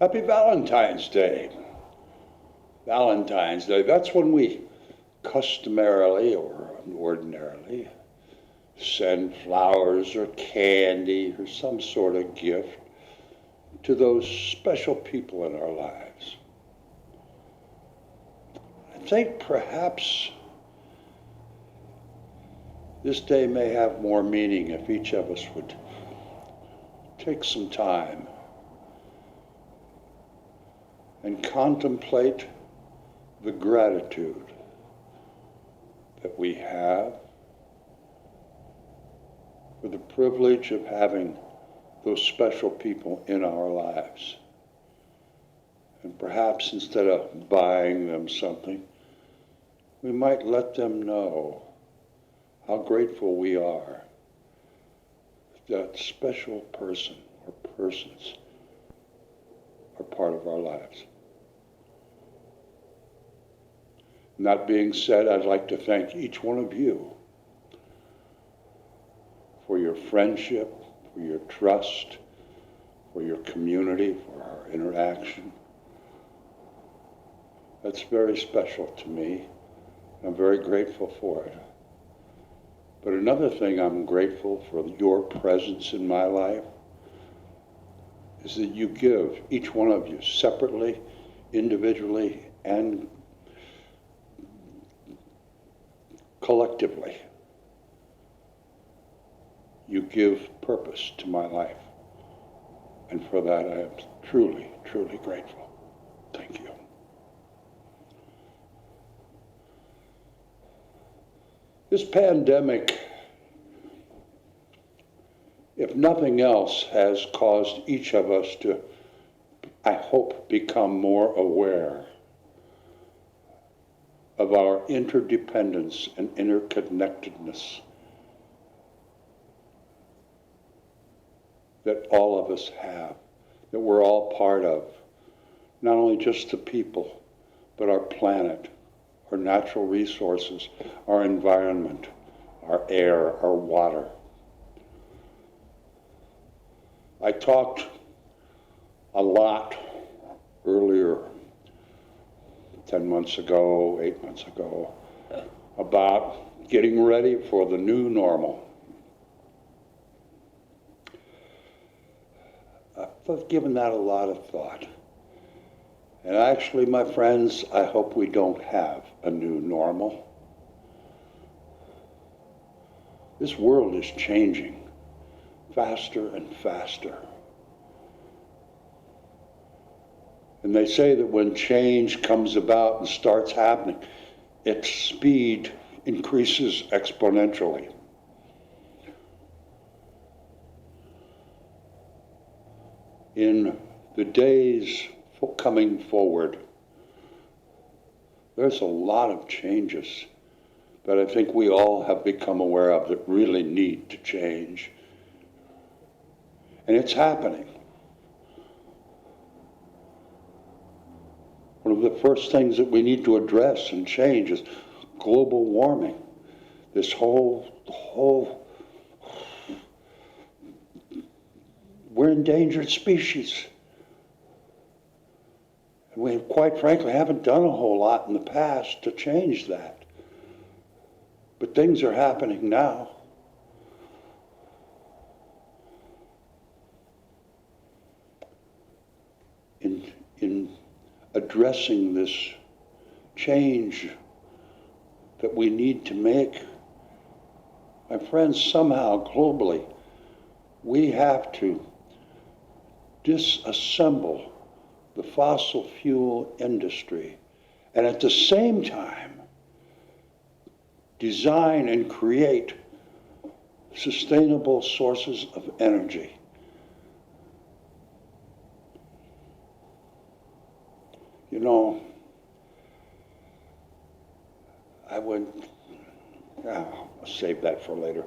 Happy Valentine's Day. Valentine's Day, that's when we customarily or ordinarily send flowers or candy or some sort of gift to those special people in our lives. I think perhaps this day may have more meaning if each of us would take some time and contemplate the gratitude that we have for the privilege of having those special people in our lives. And perhaps instead of buying them something, we might let them know how grateful we are that special person or persons are part of our lives. And that being said, I'd like to thank each one of you for your friendship, for your trust, for your community, for our interaction. That's very special to me. I'm very grateful for it. But another thing I'm grateful for your presence in my life is that you give, each one of you, separately, individually, and collectively, you give purpose to my life. And for that, I am truly, truly grateful. Thank you. This pandemic, if nothing else, has caused each of us to, I hope, become more aware of our interdependence and interconnectedness that all of us have, that we're all part of, not only just the people, but our planet, our natural resources, our environment, our air, our water. I talked a lot earlier, 10 months ago, 8 months ago, about getting ready for the new normal. I've given that a lot of thought. And actually, my friends, I hope we don't have a new normal. This world is changing faster and faster. And they say that when change comes about and starts happening, its speed increases exponentially. In the days coming forward, there's a lot of changes that I think we all have become aware of that really need to change. And it's happening. One of the first things that we need to address and change is global warming. This whole we're endangered species. And we, quite frankly, haven't done a whole lot in the past to change that. But things are happening now. In addressing this change that we need to make, my friends, somehow globally, we have to disassemble the fossil fuel industry and at the same time design and create sustainable sources of energy. You know, I'll save that for later.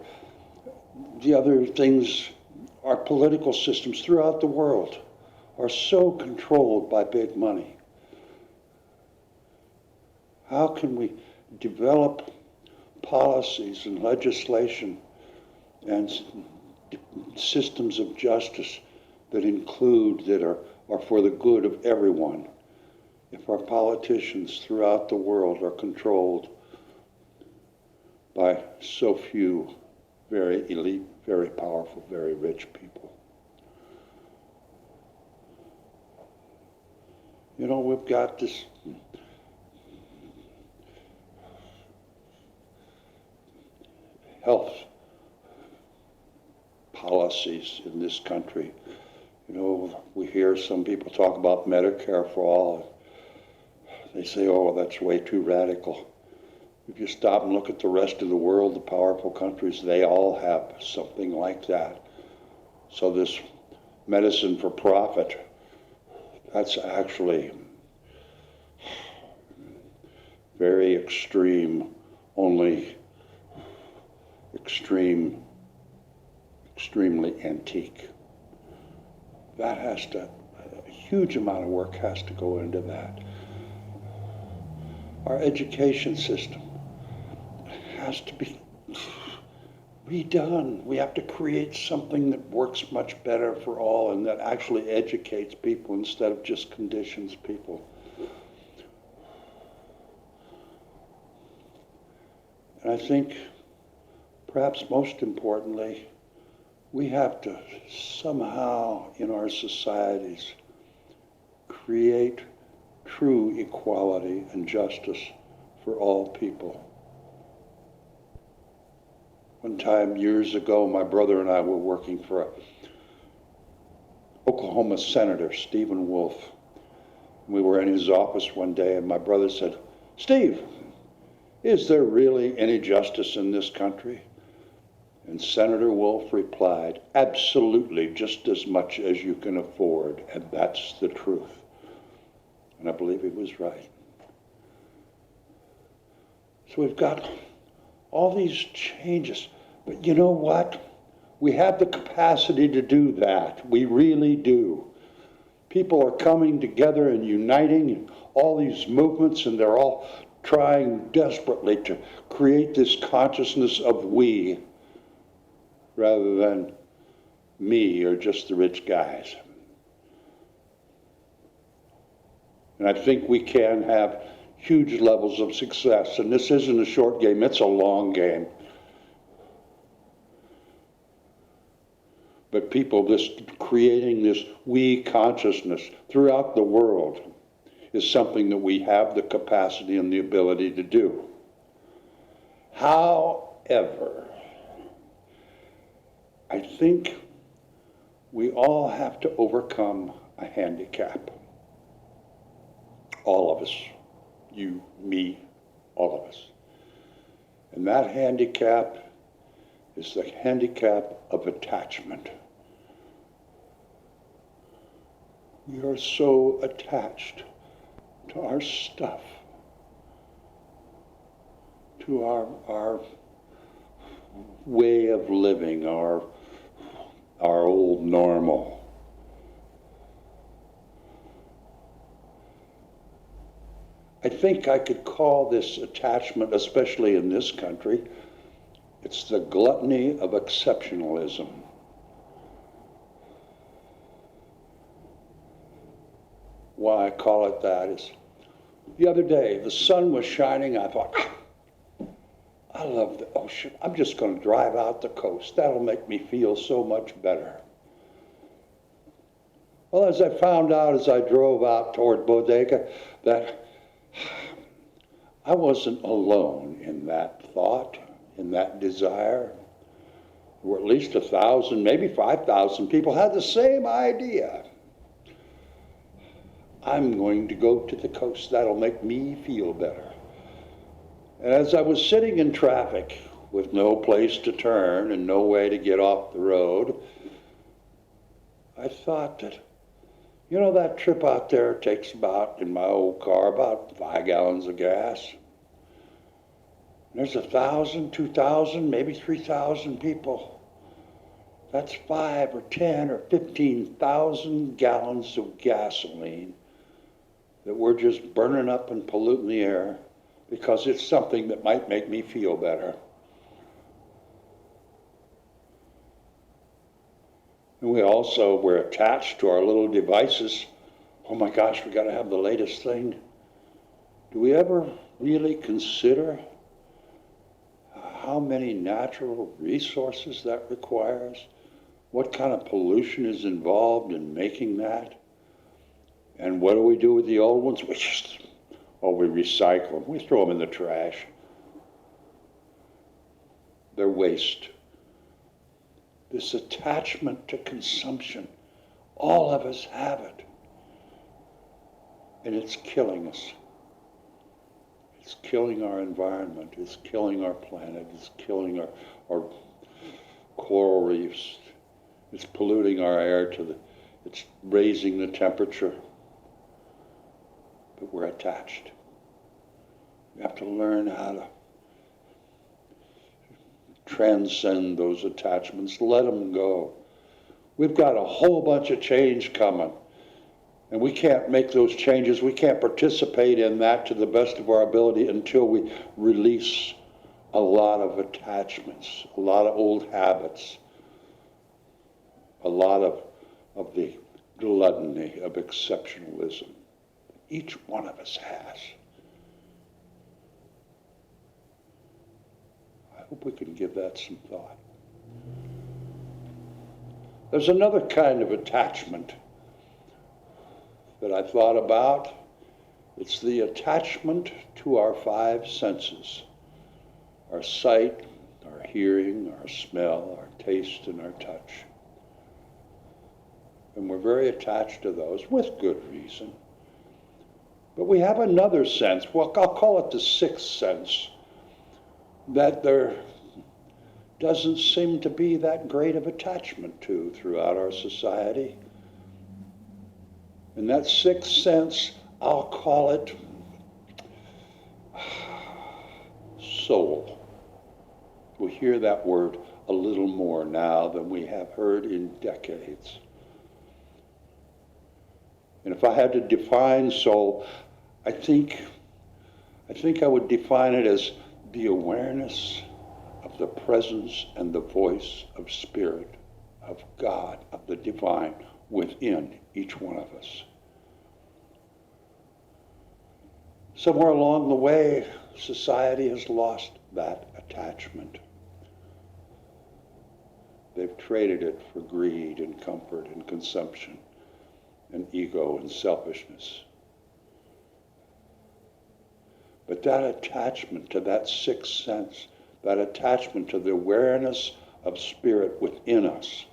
The other things, our political systems throughout the world are so controlled by big money. How can we develop policies and legislation and systems of justice that include, that are for the good of everyone, if our politicians throughout the world are controlled by so few very elite, very powerful, very rich people. You know, we've got this health policies in this country. You know, we hear some people talk about Medicare for all. They say, oh, that's way too radical. If you stop and look at the rest of the world, the powerful countries, they all have something like that. So this medicine for profit, that's actually very extreme, only extremely antique. That has to, a huge amount of work has to go into that. Our education system has to be redone. We have to create something that works much better for all and that actually educates people instead of just conditions people. And I think, perhaps most importantly, we have to somehow in our societies create true equality and justice for all people. One time, years ago, my brother and I were working for an Oklahoma senator, Stephen Wolf. We were in his office one day, and my brother said, "Steve, is there really any justice in this country?" And Senator Wolf replied, "Absolutely, just as much as you can afford, and that's the truth." And I believe he was right. So we've got all these changes, but you know what? We have the capacity to do that. We really do. People are coming together and uniting in all these movements, and they're all trying desperately to create this consciousness of we rather than me or just the rich guys. And I think we can have huge levels of success. And this isn't a short game, it's a long game. But people, this creating this we consciousness throughout the world is something that we have the capacity and the ability to do. However, I think we all have to overcome a handicap. All of us. You, me, all of us. And that handicap is the handicap of attachment. We are so attached to our stuff, to our way of living, our old normal. I think I could call this attachment, especially in this country, it's the gluttony of exceptionalism. Why I call it that is, the other day, the sun was shining, I thought, I love the ocean. I'm just going to drive out the coast. That'll make me feel so much better. Well, as I found out as I drove out toward Bodega, that I wasn't alone in that thought, in that desire. There were at least 1,000, maybe 5,000 people had the same idea. I'm going to go to the coast. That'll make me feel better. And as I was sitting in traffic with no place to turn and no way to get off the road, I thought that, you know, that trip out there takes about, in my old car, about 5 gallons of gas. There's 1,000, 2,000, maybe 3,000 people. That's 5 or 10 or 15,000 gallons of gasoline that we're just burning up and polluting the air because it's something that might make me feel better. And we're attached to our little devices. Oh my gosh, we got to have the latest thing. Do we ever really consider how many natural resources that requires? What kind of pollution is involved in making that? And what do we do with the old ones? We recycle them. We throw them in the trash. They're waste. This attachment to consumption, all of us have it. And it's killing us. It's killing our environment. It's killing our planet. It's killing our coral reefs. It's polluting our air it's raising the temperature. But we're attached. We have to learn how to transcend those attachments, let them go. We've got a whole bunch of change coming, and we can't make those changes. We can't participate in that to the best of our ability until we release a lot of attachments, a lot of old habits, a lot of the gluttony of exceptionalism. Each one of us has. I hope we can give that some thought. There's another kind of attachment that I thought about. It's the attachment to our five senses: our sight, our hearing, our smell, our taste, and our touch. And we're very attached to those with good reason. But we have another sense, well, I'll call it the sixth sense, that there doesn't seem to be that great of attachment to throughout our society. And that sixth sense, I'll call it soul. We hear that word a little more now than we have heard in decades. And if I had to define soul, I think I would define it as the awareness of the presence and the voice of Spirit, of God, of the divine within each one of us. Somewhere along the way, society has lost that attachment. They've traded it for greed and comfort and consumption and ego and selfishness. But that attachment to that sixth sense, that attachment to the awareness of Spirit within us,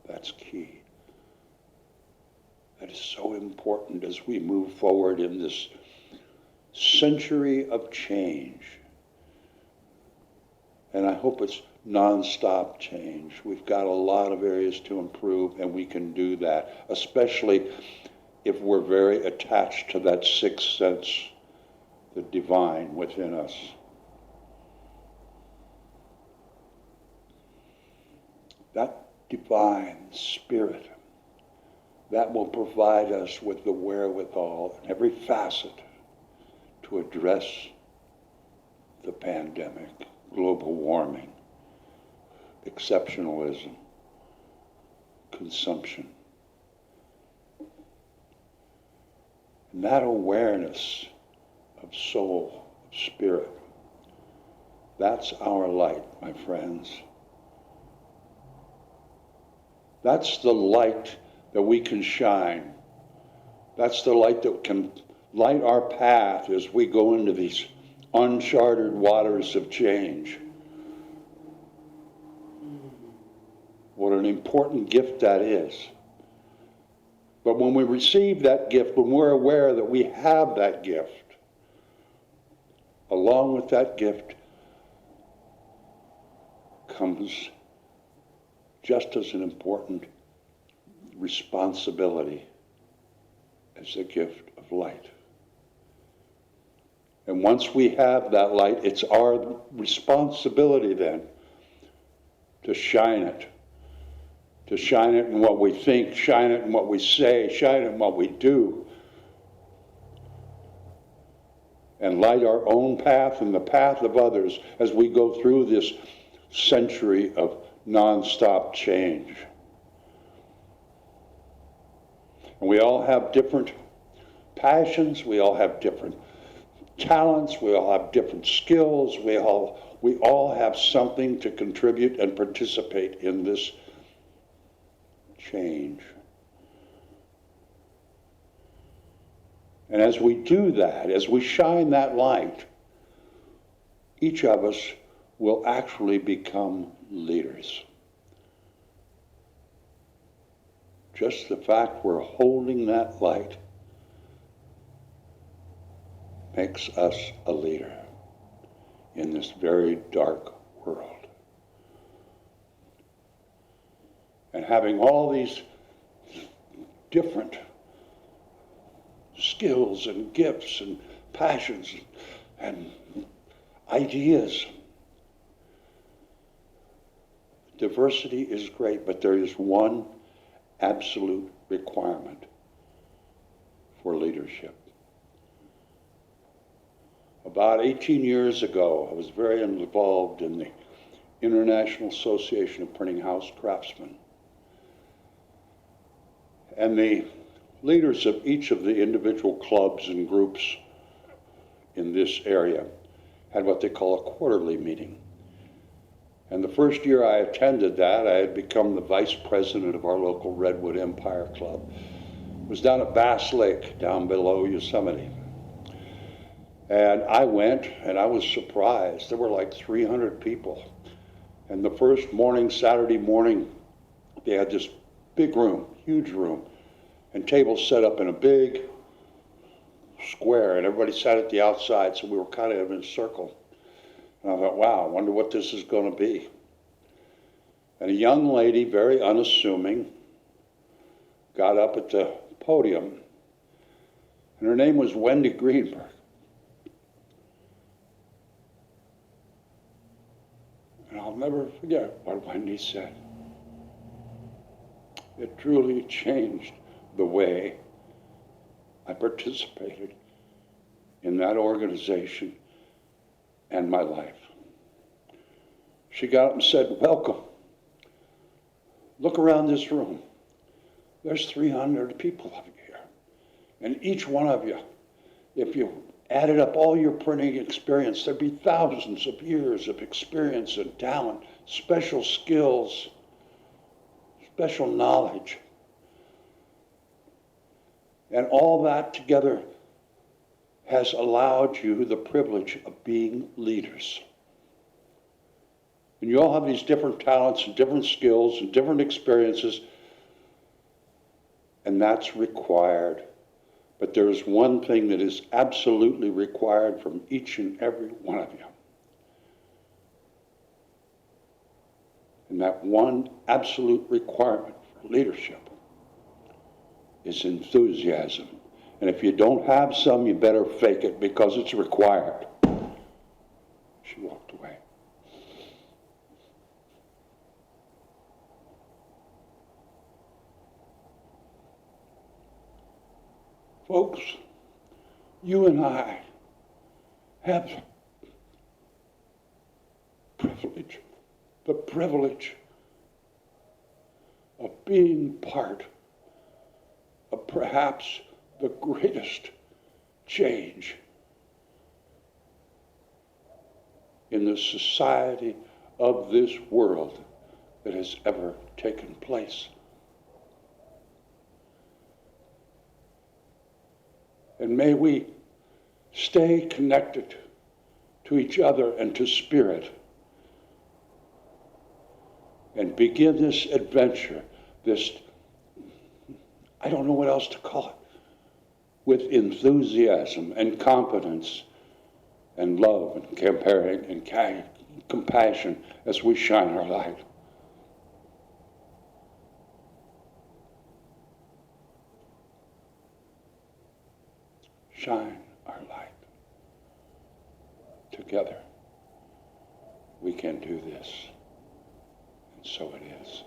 that's key. That is so important as we move forward in this century of change. And I hope it's nonstop change. We've got a lot of areas to improve, and we can do that, especially if we're very attached to that sixth sense, the divine within us. That divine Spirit, that will provide us with the wherewithal in every facet to address the pandemic, global warming, exceptionalism, consumption. And that awareness of soul, of spirit, that's our light, my friends. That's the light that we can shine. That's the light that can light our path as we go into these uncharted waters of change. What an important gift that is. But when we receive that gift, when we're aware that we have that gift, along with that gift comes just as an important responsibility as the gift of light. And once we have that light, it's our responsibility then to shine it. To shine it in what we think, shine it in what we say, shine it in what we do. And light our own path and the path of others as we go through this century of nonstop change. And we all have different passions, we all have different talents, we all have different skills, we all have something to contribute and participate in this change. And as we do that, as we shine that light, each of us will actually become leaders. Just the fact we're holding that light makes us a leader in this very dark world. And having all these different skills and gifts and passions and ideas. Diversity is great, but there is one absolute requirement for leadership. About 18 years ago, I was very involved in the International Association of Printing House Craftsmen. And the leaders of each of the individual clubs and groups in this area had what they call a quarterly meeting. And the first year I attended that, I had become the vice president of our local Redwood Empire Club. It was down at Bass Lake, down below Yosemite. And I went, and I was surprised. There were like 300 people. And the first morning, Saturday morning, they had this big room, huge room, and tables set up in a big square, and everybody sat at the outside, so we were kind of in a circle. And I thought, wow, I wonder what this is going to be. And a young lady, very unassuming, got up at the podium, and her name was Wendy Greenberg. And I'll never forget what Wendy said. It truly changed the way I participated in that organization and my life. She got up and said, welcome. Look around this room. There's 300 people up here. And each one of you, if you added up all your printing experience, there'd be thousands of years of experience and talent, special skills, special knowledge. And all that together has allowed you the privilege of being leaders. And you all have these different talents and different skills and different experiences, and that's required. But there is one thing that is absolutely required from each and every one of you. And that one absolute requirement for leadership is enthusiasm. And if you don't have some, you better fake it because it's required. She walked away. Folks, you and I have the privilege of being part of perhaps the greatest change in the society of this world that has ever taken place. And may we stay connected to each other and to spirit and begin this adventure, this, I don't know what else to call it, with enthusiasm and confidence and love and caring and compassion as we shine our light. Shine our light. Together, we can do this. And so it is.